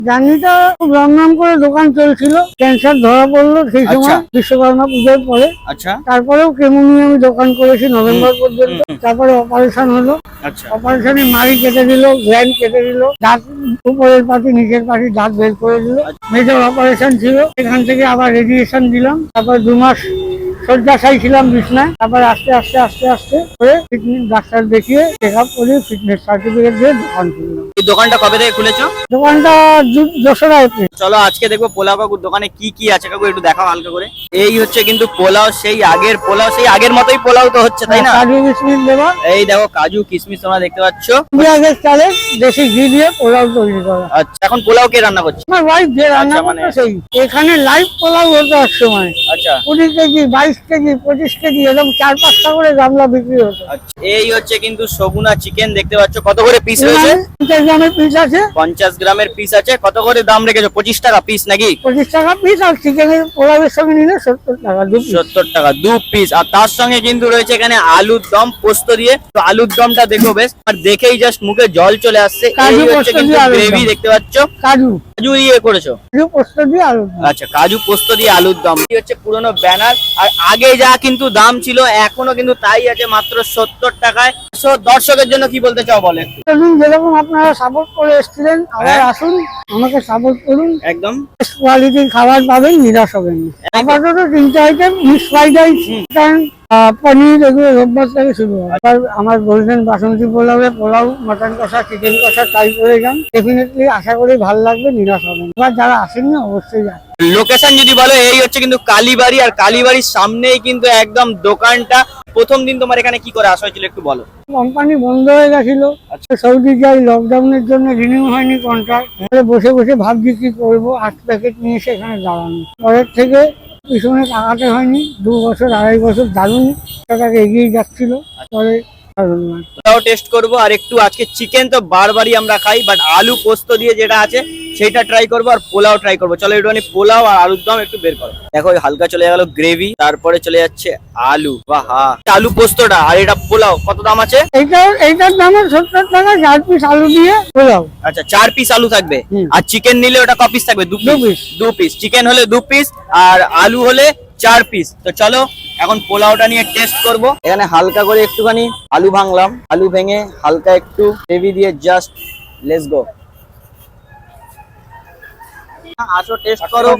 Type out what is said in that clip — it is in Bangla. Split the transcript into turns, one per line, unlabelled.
জার্নিটা খুব রমরম করে দোকান চলছিল, ক্যান্সার ধরা পড়লো সেই সময় বিশ্বকর্মা পুজোর পরে।
আচ্ছা,
তারপরেও কেমো নিয়ে আমি দোকান করেছি নভেম্বর পর্যন্ত। তারপরে অপারেশন হলো,
আচ্ছা,
অপারেশনে মাড়ি কেটে দিল, গ্ল্যান্ড কেটে দিল, দাঁত উপরের পাটি নিচের পাটি দাঁত বের করে দিল। মেজর অপারেশন ছিল, এখান থেকে আবার রেডিয়েশন দিলাম। তারপর 2 মাস শয্যাশায়ী ছিলাম বিছনায়। তারপর আস্তে আস্তে আস্তে আস্তে করে ফিটনেস ডাক্তার দেখিয়ে চেক আপ করে ফিটনেস সার্টিফিকেট দিয়ে দোকান খুললাম।
এই দোকানটা কবে থেকে খুলেছো?
দোকানটা 2রা এপ্রিল।
চলো আজকে দেখবো পোলাও কাকুর দোকানে কি কি আছে কাকু, একটু দেখাও হালকা করে। এই হচ্ছে কিন্তু পোলাও, সেই আগের পোলাও, সেই আগের মতোই পোলাও তো হচ্ছে, তাই না?
কাজু কিশমিশ দেওয়া।
এই দেখো কাজু কিশমিশ তোমরা দেখতে পাচ্ছ।
পেঁয়াজের চালে দেশি ঘি দিয়ে পোলাও তৈরি করা।
আচ্ছা, এখন পোলাও কে রান্না করছে?
আমার ওয়াইফ যে রান্না
আচ্ছা, মানে-
করতো সেই। এখানে লাইভ পোলাও হতো এক সময়,
আচ্ছা,
20 কেজি 22 কেজি 25 কেজি এরকম 4-5টা করে গামলা বিক্রি হতো।
আচ্ছা। এই হচ্ছে কিন্তু সগুনা চিকেন দেখতে পাচ্ছ, কত করে পিস রয়েছে?
50 গ্রামের পিস আছে,
50 গ্রামের পিস আছে। কত করে দাম রেখেছো? 25 টাকা পিস নাকি?
25 টাকা পিস। আর চিকেনের পোলাওয়ের সঙ্গে নিলে 70 টাকা 2 পিস।
70 টাকা 2 পিস। আর তার সঙ্গে কিন্তু রয়েছে এখানে আলুর দম পোস্ত দিয়ে। তো আলুর দমটা দেখো বেশ, আর দেখেই জাস্ট মুখে জল চলে আসছে। এই
কাজু
হচ্ছে
পোস্ত
কিন্তু
দিয়ে আলুর
গ্রেভি
দম।
দেখতে পাচ্ছ,
কাজু
কাজু ইয়ে করেছো।
কাজু পোস্ত দিয়ে আলু।
আচ্ছা, কাজু পোস্ত দিয়ে আলুর দম। এই হচ্ছে পুরনো ব্যানার। আর আগে যা কিন্তু দাম ছিল এখনো কিন্তু তাই আছে, মাত্র 70 টাকায়। সো দর্শকের জন্য কি বলতে চাও বলে একটু।
যেরকম আপনারা সাপোর্ট করে এসেছিলেন, আবার আসুন, আমাকে সাপোর্ট করুন।
একদম
কোয়ালিটির খাবার পাবেন, নিরাশ হবেন না। আপাতত 3টে item, mix fried rice, chicken, paneer, এগুলো রোববার থেকে শুরু হয়। আর আমার বলছেন বাসন্তী পোলাওয়ে পোলাও, মটন কষা, চিকেন কষা ট্রাই করে যান, ডেফিনেটলি আশা করি ভালো লাগবে, নিরাশ হবেন। এবার যারা আসেননি অবশ্যই যান।
লোকেশন যদি বলো, এই হচ্ছে কিন্তু কালীবাড়ি, আর কালীবাড়ির সামনেই কিন্তু একদম দোকানটা। প্রথম দিন তোমার এখানে কি করে আসা হয়েছিল একটু বলো।
কোম্পানি বন্ধ হয়ে গেছিল, সৌদি যাই, লকডাউনের জন্য রিনিউ হয়নি কন্ট্রাক্ট। বসে বসে ভাবছি কি করবো, 8 প্যাকেট নিয়ে এসে এখানে দাঁড়ানো। পরের থেকে পিছনে তাকাতে হয়নি। 2 বছর 2.5 বছর দারুণ টাকাকে এগিয়ে যাচ্ছিল। পরে
পোলাও টেস্ট করবো, আর একটু আজকে চিকেন তো বারবারই আমরা খাই, বাট আলু পোস্ত দিয়ে যেটা আছে সেটা ট্রাই করবো, আর পোলাও ট্রাই করবো। চলো একটুখানি পোলাও আর আলুর দম একটু বের করো। দেখো হালকা চলে গেল গ্রেভি, তারপরে চলে যাচ্ছে আলু। বাহ, আলু পোস্তটা আর এটা পোলাও কত দাম আছে?
এইটার দাম 70 টাকা, 4 পিস আলু দিয়ে পোলাও।
আচ্ছা, 4 পিস আলু থাকবে। আর চিকেন নিলে ওটা ক পিস থাকবে? 2 পিস। 2 পিস চিকেন হলে 2 পিস, আর আলু হলে 4 পিস। তো চলো এখন পোলাওটা নিয়ে টেস্ট করব। এখানে হালকা করে একটুখানি আলু ভাঙলাম, আলু ভেঙে হালকা একটু গ্রেভি দিয়ে জাস্ট লেটস গো। আসো টেস্ট করো।